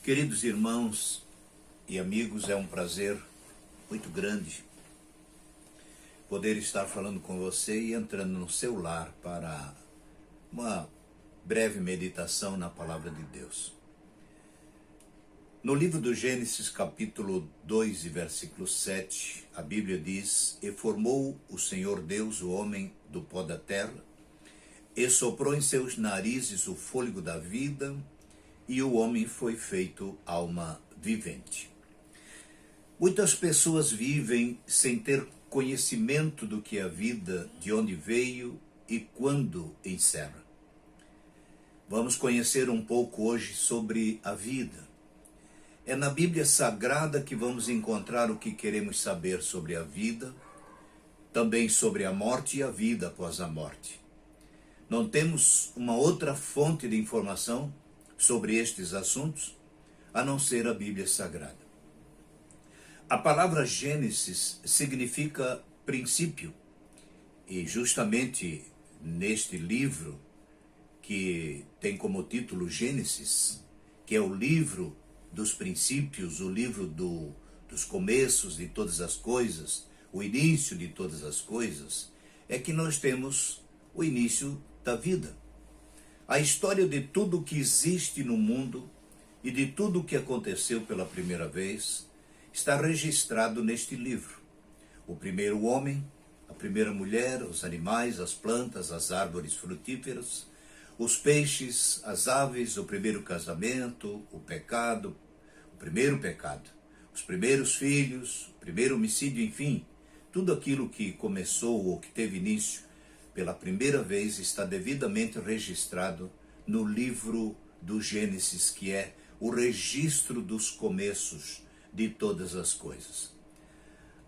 Queridos irmãos e amigos, é um prazer muito grande poder estar falando com você e entrando no seu lar para uma breve meditação na Palavra de Deus. No livro do Gênesis, capítulo 2 e versículo 7, a Bíblia diz: E formou o Senhor Deus o homem do pó da terra, e soprou em seus narizes o fôlego da vida, e o homem foi feito alma vivente. Muitas pessoas vivem sem ter conhecimento do que é a vida, de onde veio e quando encerra. Vamos conhecer um pouco hoje sobre a vida. É na Bíblia Sagrada que vamos encontrar o que queremos saber sobre a vida, também sobre a morte e a vida após a morte. Não temos uma outra fonte de informação sobre estes assuntos, a não ser a Bíblia Sagrada. A palavra Gênesis significa princípio, e justamente neste livro, que tem como título Gênesis, que é o livro dos princípios, o livro dos começos de todas as coisas, o início de todas as coisas, é que nós temos o início da vida. A história de tudo que existe no mundo e de tudo o que aconteceu pela primeira vez está registrado neste livro. O primeiro homem, a primeira mulher, os animais, as plantas, as árvores frutíferas, os peixes, as aves, o primeiro casamento, o pecado, o primeiro pecado, os primeiros filhos, o primeiro homicídio, enfim, tudo aquilo que começou ou que teve início pela primeira vez está devidamente registrado no livro do Gênesis, que é o registro dos começos de todas as coisas.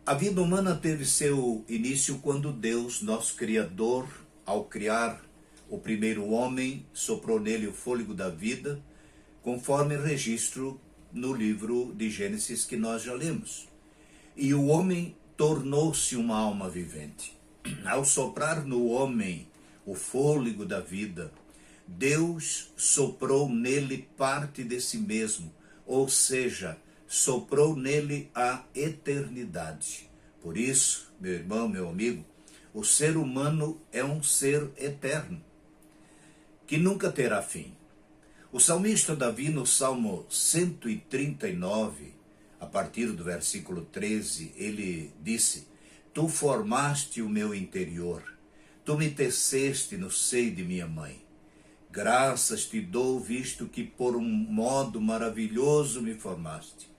A vida humana teve seu início quando Deus, nosso Criador, ao criar o primeiro homem, soprou nele o fôlego da vida, conforme registro no livro de Gênesis que nós já lemos. E o homem tornou-se uma alma vivente. Ao soprar no homem o fôlego da vida, Deus soprou nele parte de si mesmo, ou seja, soprou nele a eternidade. Por isso, meu irmão, meu amigo, o ser humano é um ser eterno, que nunca terá fim. O salmista Davi, no Salmo 139, a partir do versículo 13, ele disse: Tu formaste o meu interior, tu me teceste no seio de minha mãe. Graças te dou, visto que por um modo maravilhoso me formaste.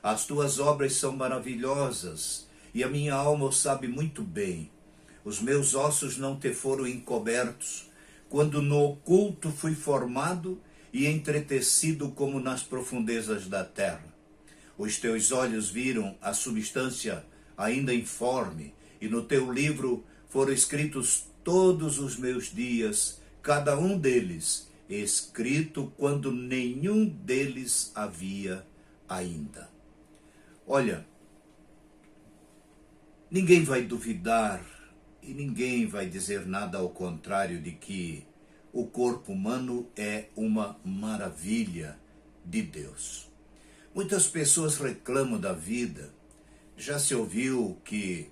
As tuas obras são maravilhosas, e a minha alma o sabe muito bem. Os meus ossos não te foram encobertos, quando no oculto fui formado e entretecido como nas profundezas da terra. Os teus olhos viram a substância ainda informe, e no teu livro foram escritos todos os meus dias, cada um deles escrito quando nenhum deles havia ainda. Olha, ninguém vai duvidar e ninguém vai dizer nada ao contrário de que o corpo humano é uma maravilha de Deus. Muitas pessoas reclamam da vida. Já se ouviu que,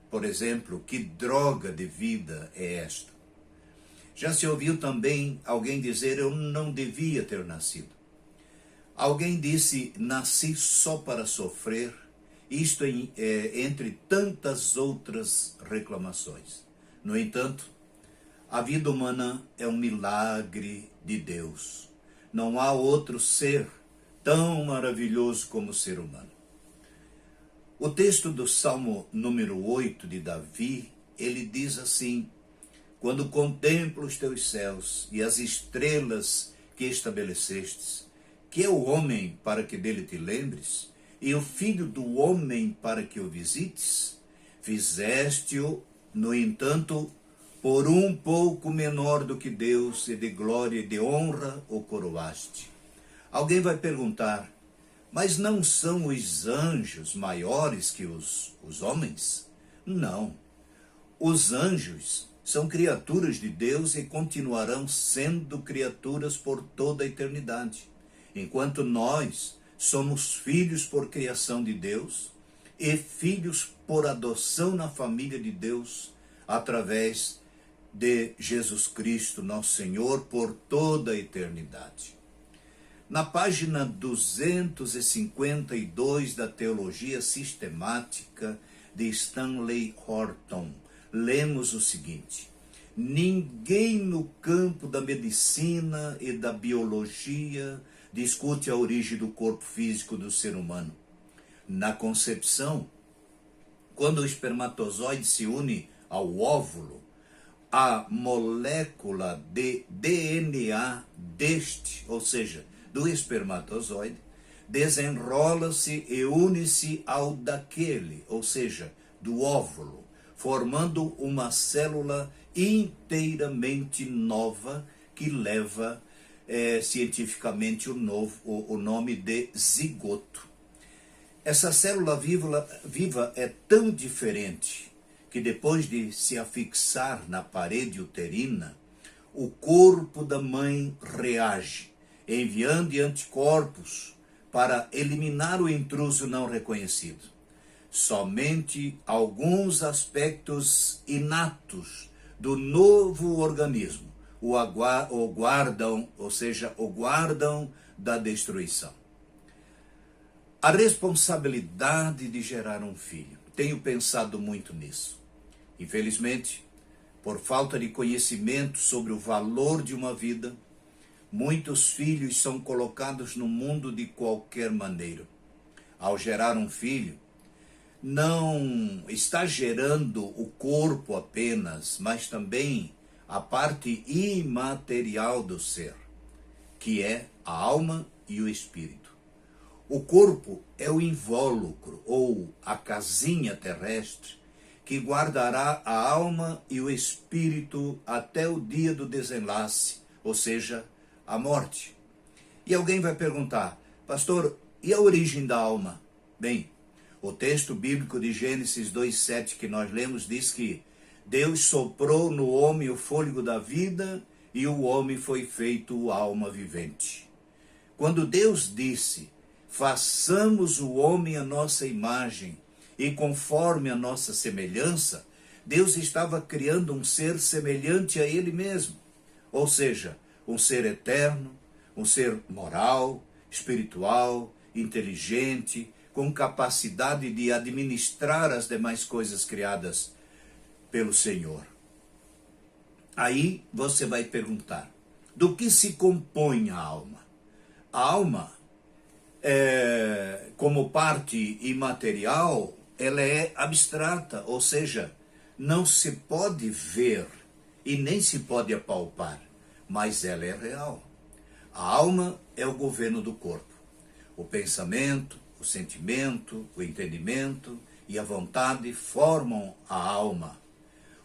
por exemplo, que droga de vida é esta? Já se ouviu também alguém dizer: eu não devia ter nascido. Alguém disse: nasci só para sofrer. Isto entre tantas outras reclamações. No entanto, a vida humana é um milagre de Deus. Não há outro ser tão maravilhoso como o ser humano. O texto do Salmo número 8 de Davi, ele diz assim: quando contemplo os teus céus e as estrelas que estabelecestes, que é o homem para que dele te lembres, e o filho do homem para que o visites, fizeste-o, no entanto, por um pouco menor do que Deus, e de glória e de honra o coroaste. Alguém vai perguntar: mas não são os anjos maiores que os homens? Não. Os anjos são criaturas de Deus e continuarão sendo criaturas por toda a eternidade. enquanto nós somos filhos por criação de Deus e filhos por adoção na família de Deus, através de Jesus Cristo, nosso Senhor, por toda a eternidade. Na página 252 da Teologia Sistemática de Stanley Horton, lemos o seguinte: ninguém no campo da medicina e da biologia discute a origem do corpo físico do ser humano. Na concepção, quando o espermatozoide se une ao óvulo, a molécula de DNA deste, ou seja, do espermatozoide, desenrola-se e une-se ao daquele, ou seja, do óvulo, formando uma célula inteiramente nova que leva cientificamente o nome de zigoto. Essa célula viva é tão diferente que depois de se afixar na parede uterina, o corpo da mãe reage, enviando anticorpos para eliminar o intruso não reconhecido. Somente alguns aspectos inatos do novo organismo o guardam, ou seja, o guardam da destruição. A responsabilidade de gerar um filho. Tenho pensado muito nisso. Infelizmente, por falta de conhecimento sobre o valor de uma vida, muitos filhos são colocados no mundo de qualquer maneira. Ao gerar um filho, não está gerando o corpo apenas, mas também a parte imaterial do ser, que é a alma e o espírito. O corpo é o invólucro, ou a casinha terrestre, que guardará a alma e o espírito até o dia do desenlace, ou seja, a morte. E alguém vai perguntar: pastor, e a origem da alma? Bem, o texto bíblico de Gênesis 2:7 que nós lemos diz que Deus soprou no homem o fôlego da vida e o homem foi feito alma vivente. Quando Deus disse: façamos o homem à nossa imagem e conforme a nossa semelhança, Deus estava criando um ser semelhante a Ele mesmo. Ou seja, um ser eterno, um ser moral, espiritual, inteligente, com capacidade de administrar as demais coisas criadas pelo Senhor. Aí você vai perguntar: do que se compõe a alma? A alma, como parte imaterial, ela é abstrata, ou seja, não se pode ver e nem se pode apalpar, mas ela é real. A alma é o governo do corpo. O pensamento, o sentimento, o entendimento e a vontade formam a alma.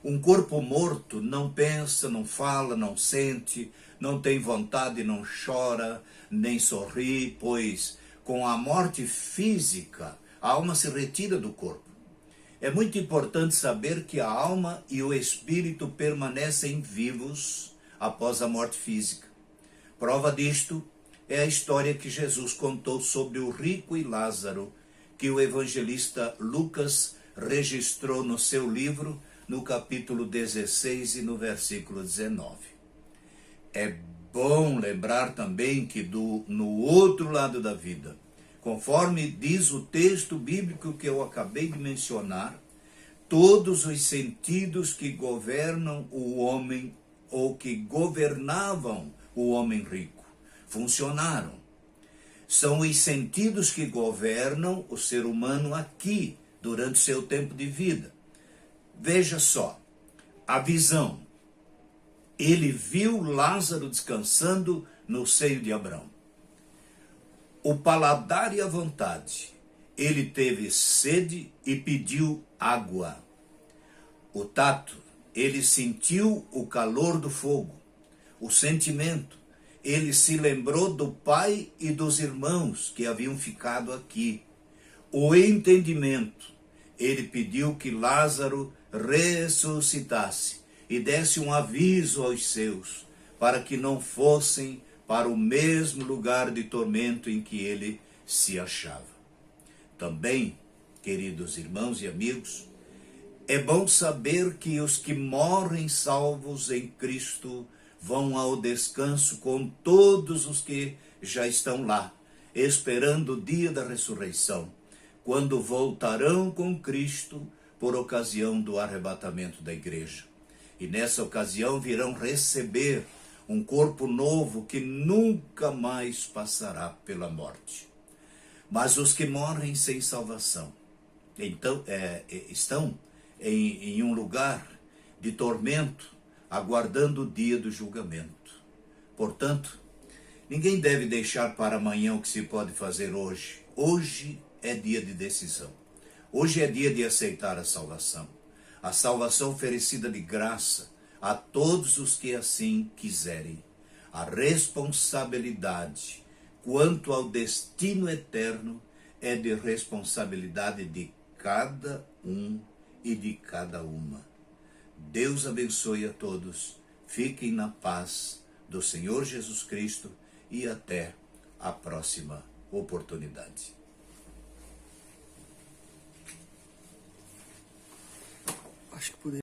Um corpo morto não pensa, não fala, não sente, não tem vontade, não chora, nem sorri, pois com a morte física, a alma se retira do corpo. É muito importante saber que a alma e o espírito permanecem vivos após a morte física. Prova disto é a história que Jesus contou sobre o rico e Lázaro, que o evangelista Lucas registrou no seu livro, no capítulo 16 e no versículo 19. É bom lembrar também que no outro lado da vida, conforme diz o texto bíblico que eu acabei de mencionar, todos os sentidos que governam o homem ou que governavam o homem rico funcionaram. São os sentidos que governam o ser humano aqui, durante seu tempo de vida. Veja só, a visão. Ele viu Lázaro descansando no seio de Abraão. O paladar e a vontade. Ele teve sede e pediu água. O tato. Ele sentiu o calor do fogo. O sentimento. Ele se lembrou do pai e dos irmãos que haviam ficado aqui. O entendimento. Ele pediu que Lázaro ressuscitasse e desse um aviso aos seus, para que não fossem para o mesmo lugar de tormento em que ele se achava. Também, queridos irmãos e amigos, é bom saber que os que morrem salvos em Cristo vão ao descanso com todos os que já estão lá, esperando o dia da ressurreição, quando voltarão com Cristo por ocasião do arrebatamento da igreja. E nessa ocasião virão receber um corpo novo que nunca mais passará pela morte. Mas os que morrem sem salvação, então estão em um lugar de tormento, aguardando o dia do julgamento. Portanto, ninguém deve deixar para amanhã o que se pode fazer hoje. Hoje é dia de decisão. Hoje é dia de aceitar a salvação oferecida de graça a todos os que assim quiserem. A responsabilidade quanto ao destino eterno é de responsabilidade de cada um e de cada uma. Deus abençoe a todos, fiquem na paz do Senhor Jesus Cristo e até a próxima oportunidade. Acho que poderia.